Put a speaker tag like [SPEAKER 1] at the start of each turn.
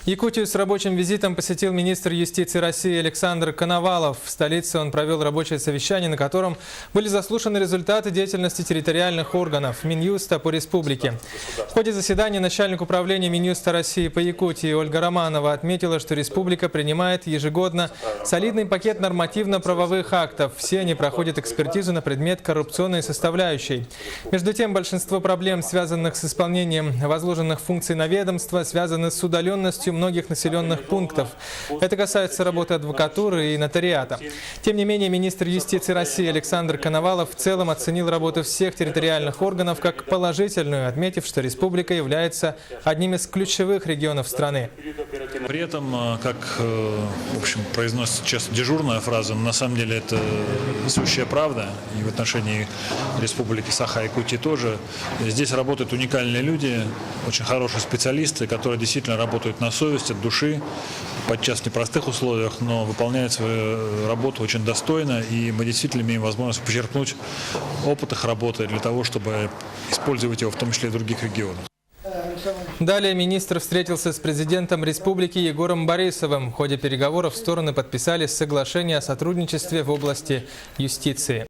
[SPEAKER 1] Якутию с рабочим визитом посетил министр юстиции России Александр Коновалов. В столице он провел рабочее совещание, на котором были заслушаны результаты деятельности территориальных органов Минюста по республике. В ходе заседания начальник управления Минюста России по Якутии Ольга Романова отметила, что республика принимает ежегодно солидный пакет нормативно-правовых актов. Все они проходят экспертизу на предмет коррупционной составляющей. Между тем, большинство проблем, связанных с исполнением возложенных функций на ведомство, связаны с удаленностью многих населенных пунктов. Это касается работы адвокатуры и нотариата. Тем не менее, министр юстиции России Александр Коновалов в целом оценил работу всех территориальных органов как положительную, отметив, что республика является одним из ключевых регионов страны.
[SPEAKER 2] При этом, как в общем, произносится честно дежурная фраза, на самом деле это сущая правда, и в отношении республики Саха-Якутии тоже. Здесь работают уникальные люди, очень хорошие специалисты, которые действительно работают на совесть, от души, подчас в непростых условиях, но выполняют свою работу очень достойно, и мы действительно имеем возможность почерпнуть опыт их работы для того, чтобы использовать его в том числе и в других регионах.
[SPEAKER 1] Далее министр встретился с президентом республики Егором Борисовым. В ходе переговоров стороны подписали соглашение о сотрудничестве в области юстиции.